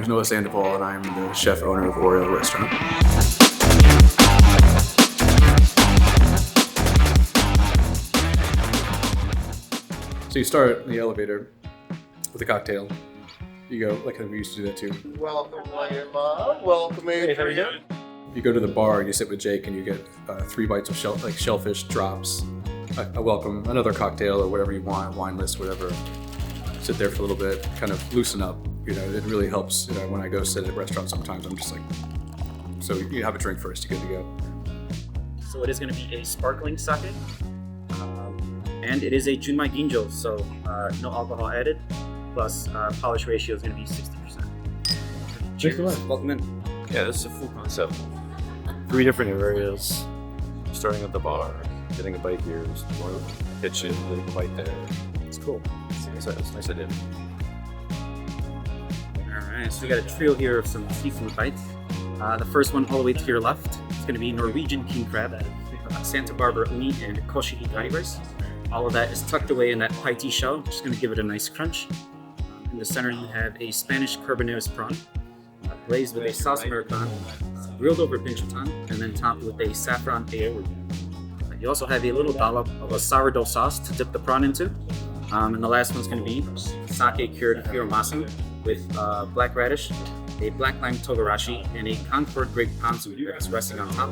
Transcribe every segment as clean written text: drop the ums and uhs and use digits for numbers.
name's Noah Sandoval, and I'm the chef owner of Oriole restaurant. So you start in the elevator with a cocktail. You go, like we used to do that too. Welcome, Mom. Welcome, Adrian. You go to the bar and you sit with Jake and you get 3 bites of shellfish drops, a welcome, another cocktail or whatever you want, wine list, whatever. Sit there for a little bit, kind of loosen up. You know, it really helps. You know, when I go sit at restaurants, sometimes I'm just like, so you have a drink first, you're good to go. So it is going to be a sparkling sake, and it is a Junmai Ginjo, so no alcohol added, plus polish ratio is going to be 60%. Cheers. Welcome in. Yeah, this is a full concept. 3 different areas, starting at the bar, getting a bite here, going to the kitchen, getting a bite there. It's cool. It's a nice idea. Alright, so we got a trio here of some seafood bites. The first one all the way to your left is going to be Norwegian king crab, Santa Barbara uni, and Koshiki tigers. All of that is tucked away in that paiti shell, just going to give it a nice crunch. In the center you have a Spanish carbonaris prawn, glazed with a sauce americano, grilled over pinchotán, and then topped with a saffron aioli. You also have a little dollop of a sourdough sauce to dip the prawn into. And the last one's going to be sake cured hiramasu with black radish, a black lime togarashi, and a Concord grape ponzu that's resting on top.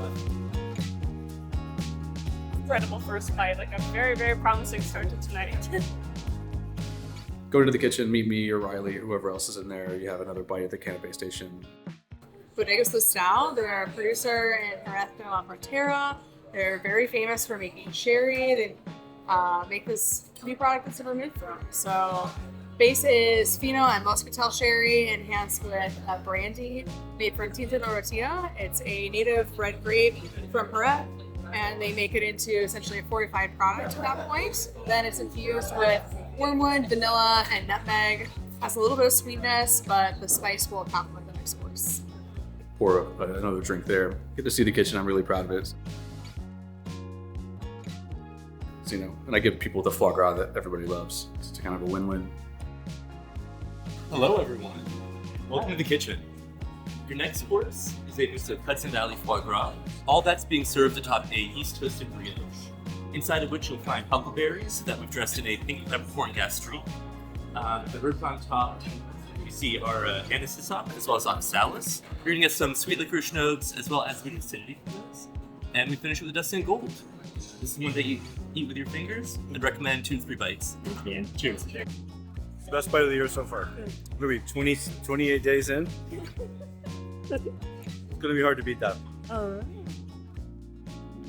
Incredible first bite, like a very, very promising start to tonight. Go to the kitchen, meet me or Riley, whoever else is in there. You have another bite at the canapé station. Bodegas Listau, they're a producer in Jerez de la Frontera. They're very famous for making sherry. They make this new product that's never moved from. So base is Fino and Moscatel sherry enhanced with a brandy made from Tinta Dorotea. It's a native red grape from Jerez, and they make it into essentially a fortified product at that point. Then it's infused with wormwood, vanilla, and nutmeg. Has a little bit of sweetness, but the spice will complement the next course. Pour another drink there. Get to see the kitchen. I'm really proud of it. So, you know, and I give people the foie gras that everybody loves. It's kind of a win-win. Hello, everyone. Welcome to the kitchen. Your next course is a mix of Hudson Valley foie gras. All that's being served atop a yeast-toasted brioche, inside of which you'll find huckleberries that we've dressed in a pink peppercorn gastrique. The herbs on top you see are anisisop as well as oxalis. You're gonna get some sweet licorice notes as well as sweet acidity from those. And we finish with a dusting gold. This is one that you eat with your fingers. I'd recommend 2 to 3 bites. Yeah. Cheers. Best bite of the year so far. Maybe 28 days in. It's gonna be hard to beat that. Alright.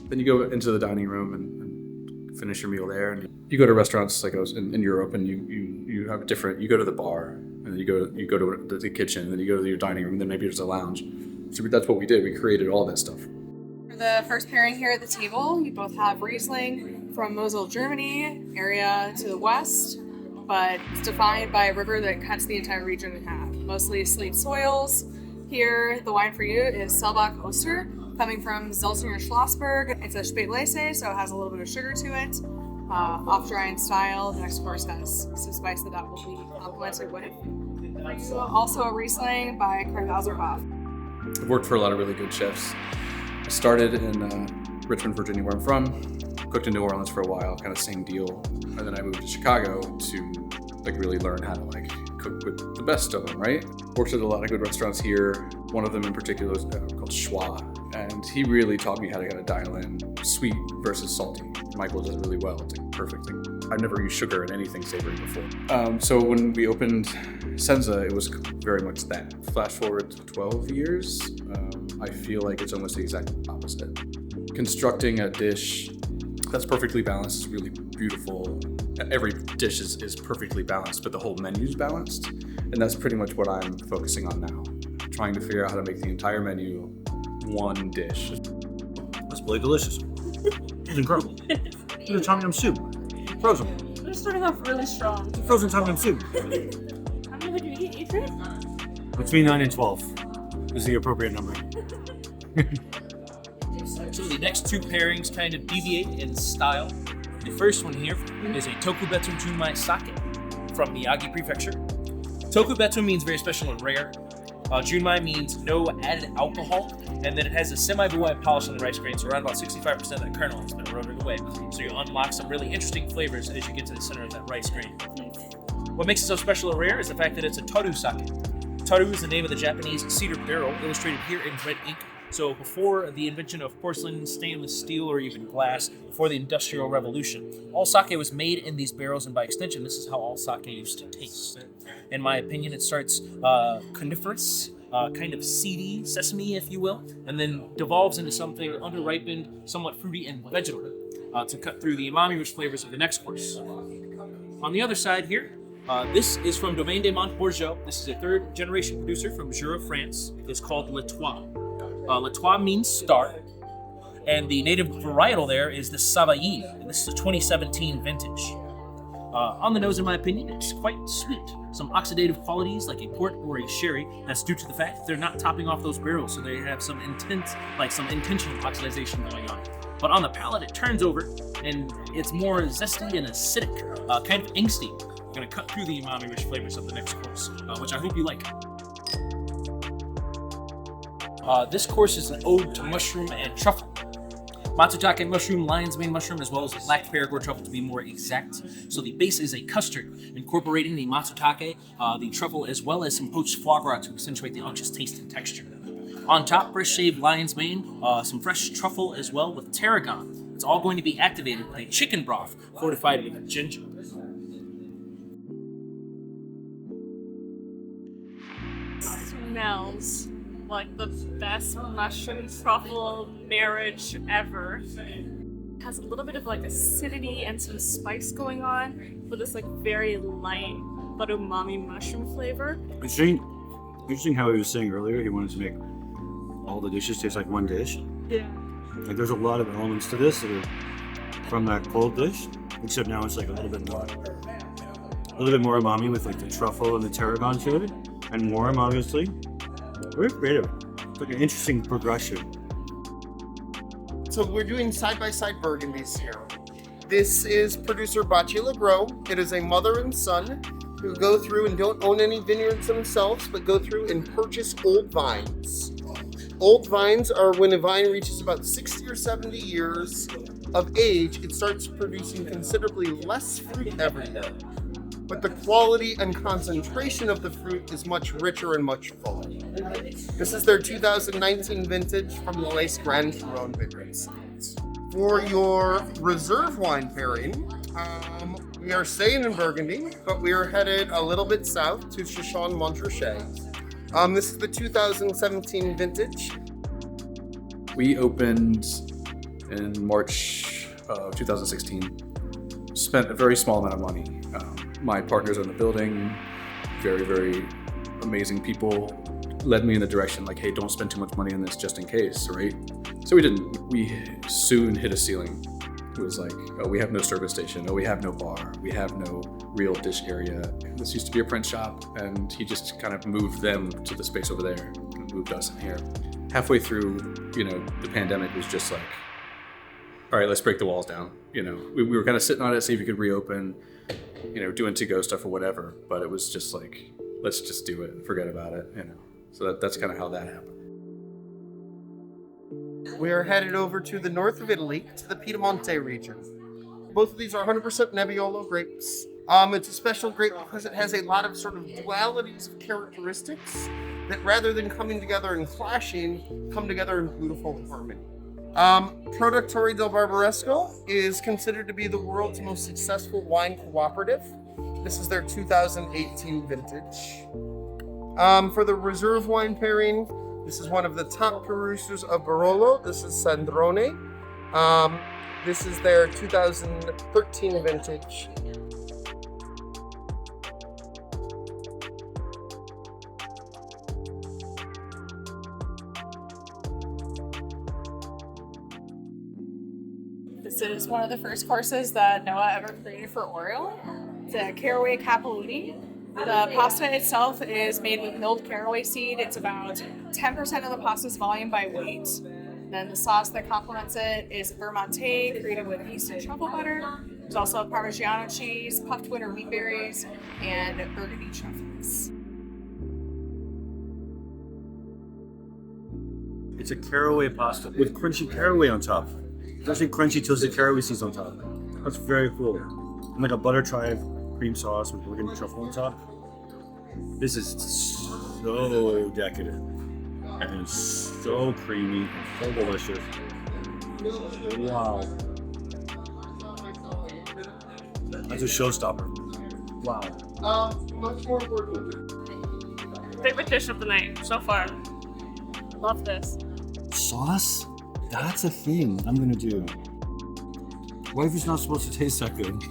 Then you go into the dining room and finish your meal there. And you go to restaurants like I was in Europe, and you have a different. You go to the bar, and then you go to the kitchen, and then you go to your dining room, and then maybe there's a lounge. So that's what we did. We created all that stuff. For the first pairing here at the table, you both have Riesling from Mosel, Germany, area to the west, but it's defined by a river that cuts the entire region in half. Mostly slate soils. Here, the wine for you is Selbach Oster, coming from Zeltinger Schlossberg. It's a Spätlese, so it has a little bit of sugar to it. Off-dry in style. The next course has some spice that will be complemented with. Also a Riesling by Karthauserhof. I've worked for a lot of really good chefs. I started in Richmond, Virginia, where I'm from. Cooked in New Orleans for a while, kind of same deal. And then I moved to Chicago to like really learn how to like cook with the best of them, right? Worked at a lot of good restaurants here. One of them in particular is called Foie. And he really taught me how to kind of dial in sweet versus salty. Michael does it really well. It's like perfect. I've never used sugar in anything savory before. So when we opened Senza, it was very much that. Flash forward to 12 years, I feel like it's almost the exact opposite. Constructing a dish that's perfectly balanced is really beautiful. Every dish is perfectly balanced, but the whole menu's balanced. And that's pretty much what I'm focusing on now. Trying to figure out how to make the entire menu one dish. That's really delicious. It's incredible. It's a tom yum soup. Frozen. We're starting off really strong. It's a frozen tom yum soup. How many would you eat, Adrian? Between 9 and 12 is the appropriate number. So the next 2 pairings kind of deviate in style. The first one here is a Tokubetsu Junmai sake from Miyagi Prefecture. Tokubetsu means very special and rare. Junmai means no added alcohol, and then it has a semi-blue-white polish on the rice grain, so around about 65% of that kernel has been eroded away. So you unlock some really interesting flavors as you get to the center of that rice grain. What makes it so special or rare is the fact that it's a toru sake. Toru is the name of the Japanese cedar barrel, illustrated here in red ink. So before the invention of porcelain, stainless steel, or even glass, before the Industrial Revolution, all sake was made in these barrels, and by extension, this is how all sake used to taste. In my opinion, it starts coniferous, kind of seedy, sesame, if you will, and then devolves into something underripened, somewhat fruity and vegetal, to cut through the umami-rich flavors of the next course. On the other side here, this is from Domaine de Montbourgeot. This is a third-generation producer from Jura, France. It's called L'Etoile. L'Etoile means star, and the native varietal there is the Savailly, and this is a 2017 vintage. On the nose, in my opinion, it's quite sweet. Some oxidative qualities like a port or a sherry. That's due to the fact that they're not topping off those barrels, so they have some intentional oxidation going on. But on the palate, it turns over, and it's more zesty and acidic, kind of angsty. We're going to cut through the umami-rich flavors of the next course, which I hope you like. This course is an ode to mushroom and truffle. Matsutake mushroom, lion's mane mushroom, as well as black Perigord truffle to be more exact. So the base is a custard, incorporating the matsutake, the truffle, as well as some poached foie gras to accentuate the unctuous taste and texture. On top, fresh shaved lion's mane, some fresh truffle as well with tarragon. It's all going to be activated with a chicken broth fortified with ginger. Smells like the best mushroom truffle marriage ever. Has a little bit of like acidity and some spice going on with this like very light but umami mushroom flavor. Interesting how he was saying earlier he wanted to make all the dishes taste like one dish. Yeah. Like there's a lot of elements to this that are from that cold dish, except now it's like a little bit more umami with like the truffle and the tarragon to it, and more obviously. Very creative. It's like an interesting progression. So we're doing side-by-side burgundies here. This is producer Bacci Legros. It is a mother and son who go through and don't own any vineyards themselves, but go through and purchase old vines. Old vines are when a vine reaches about 60 or 70 years of age, it starts producing considerably less fruit every year. But the quality and concentration of the fruit is much richer and much fuller. This is their 2019 vintage from the Les Grand Turon vineyards. For your reserve wine pairing, we are staying in Burgundy, but we are headed a little bit south to Chichon Montrachet. This is the 2017 vintage. We opened in March of 2016. Spent a very small amount of money. My partners are in the building, very, very amazing people, led me in the direction like, hey, don't spend too much money on this just in case, right? So we didn't. We soon hit a ceiling. It was like, oh, we have no service station, oh, we have no bar, we have no real dish area. This used to be a print shop, and he just kind of moved them to the space over there and moved us in here. Halfway through, the pandemic was just like, all right, let's break the walls down. We were kind of sitting on it, see if we could reopen, doing to-go stuff or whatever. But it was just like, let's just do it and forget about it, So that's kind of how that happened. We are headed over to the north of Italy, to the Piemonte region. Both of these are 100% Nebbiolo grapes. It's a special grape because it has a lot of sort of dualities of characteristics that rather than coming together and clashing, come together in beautiful harmony. Produttori del Barbaresco is considered to be the world's most successful wine cooperative. This is their 2018 vintage. For the reserve wine pairing, this is one of the top producers of Barolo. This is Sandrone. This is their 2013 vintage. This is one of the first courses that Noah ever created for Oriole. It's a caraway capellini. The pasta itself is made with milled caraway seed. It's about 10% of the pasta's volume by weight. Then the sauce that complements it is Vermonte, created with yeast and truffle butter. There's also Parmigiano cheese, puffed winter wheat berries, and burgundy truffles. It's a caraway pasta with crunchy caraway on top. It's actually crunchy toasted caraway seeds on top. That's very cool. And like a butter chive cream sauce with Oregon truffle on top. This is so decadent and so creamy and so delicious. Wow. That's a showstopper. Wow. Much more important. Favorite dish of the night so far. Love this. Sauce? That's a thing I'm gonna do. What if it's not supposed to taste that good?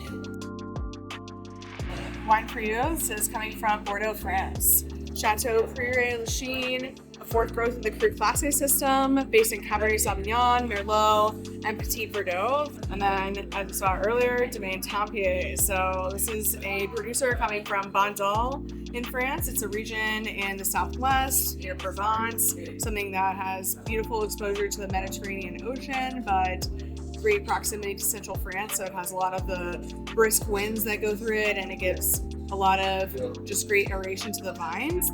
Wine for you. This is coming from Bordeaux, France. Chateau Prieuré Lachine, a fourth growth of the Cru Classé system, based in Cabernet Sauvignon, Merlot, and Petit Verdot. And then, as you saw earlier, Domaine Tempier. So this is a producer coming from Bandol in France. It's a region in the southwest, near Provence, something that has beautiful exposure to the Mediterranean Ocean, but great proximity to central France. So it has a lot of the brisk winds that go through it, and it gives a lot of just great aeration to the vines.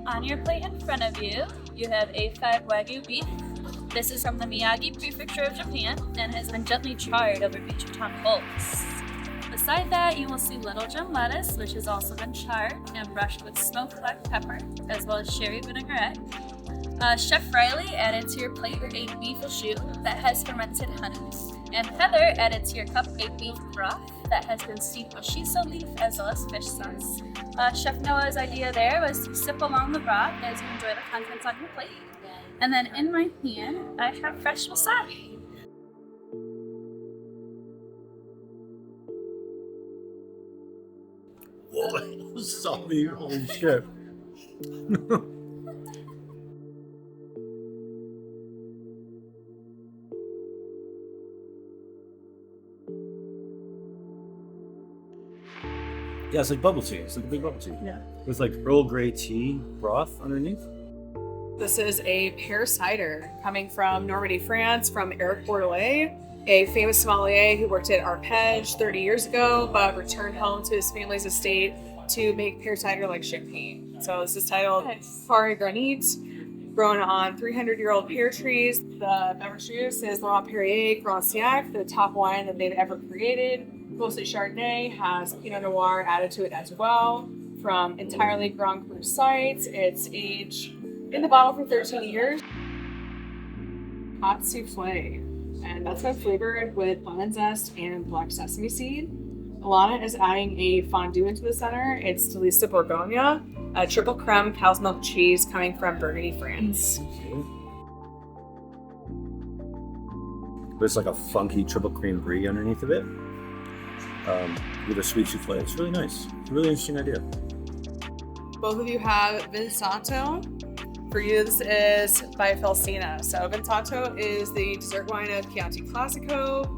On your plate in front of you, you have A5 Wagyu beef. This is from the Miyagi Prefecture of Japan and has been gently charred over Bichutan coals. Beside that, you will see little gem lettuce, which has also been charred and brushed with smoked black pepper, as well as sherry vinaigrette. Chef Riley added to your plate a beef au jus that has fermented honey, and Heather added to your cup a beef broth that has been steeped with shiso leaf as well as fish sauce. Chef Noah's idea there was to sip along the broth as you enjoy the contents on your plate. And then in my hand, I have fresh wasabi. Whoa, wasabi, holy shit. Yeah, it's like bubble tea. It's like a big bubble tea. Yeah. With like Earl Grey tea broth underneath. This is a pear cider coming from Normandy, France, from Eric Bordelais, a famous sommelier who worked at Arpège 30 years ago, but returned home to his family's estate to make pear cider like champagne. So this is titled Foie Granit, grown on 300-year-old pear trees. The beverage juice is Laurent Perrier Grand Siècle, the top wine that they've ever created. Mostly Chardonnay, has Pinot Noir added to it as well. From entirely Grand Cru sites, it's aged in the bottle for 13 years. Hot souffle, and that's been flavored with lemon zest and black sesame seed. Alana is adding a fondue into the center. It's Delice de Bourgogne, a triple creme cow's milk cheese coming from Burgundy, France. There's like a funky triple cream brie underneath of it. With a sweet souffle. It's really nice. It's a really interesting idea. Both of you have Vinsanto. For you, this is by Felsina. So Vinsanto is the dessert wine of Chianti Classico.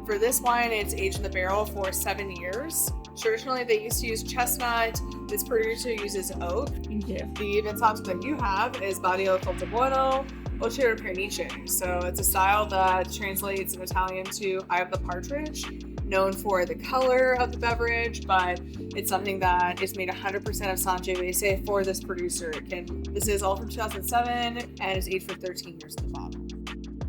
For this wine, it's aged in the barrel for 7 years. Traditionally, they used to use chestnut. This producer uses oak. Thank you. The Vinsanto that you have is Badio Coltibuono Ocero Pernice. So it's a style that translates in Italian to Eye of the Partridge, known for the color of the beverage, but it's something that is made 100% of Sangiovese for this producer. This is all from 2007 and is aged for 13 years in the bottle.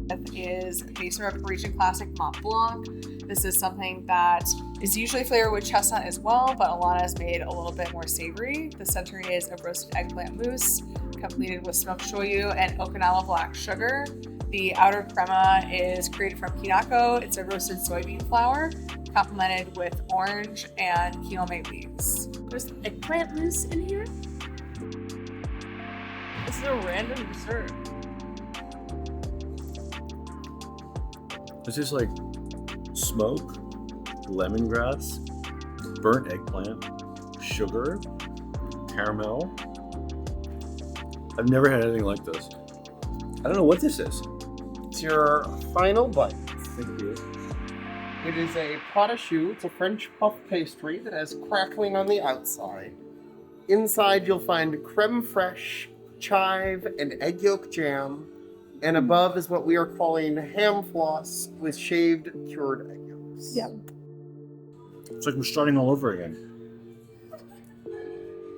This is based on a Parisian classic Mont Blanc. This is something that is usually flavored with chestnut as well, but Alana has made a little bit more savory. The center is a roasted eggplant mousse, completed with smoked shoyu and Okinawa black sugar. The outer crema is created from kinako. It's a roasted soybean flour, complemented with orange and kinome leaves. There's eggplant mousse in here. This is a random dessert. This is like smoke, lemongrass, burnt eggplant, sugar, caramel. I've never had anything like this. I don't know what this is. It's your final bite. Thank you. It is a pot au choux. It's a French puff pastry that has crackling on the outside. Inside you'll find creme fraiche, chive, and egg yolk jam. And above is what we are calling ham floss with shaved cured egg yolks. Yep. It's like we're starting all over again.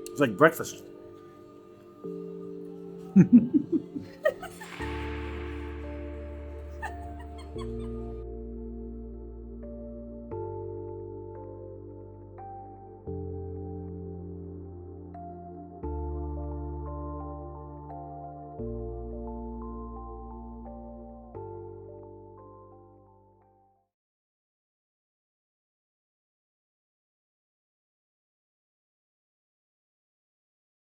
It's like breakfast.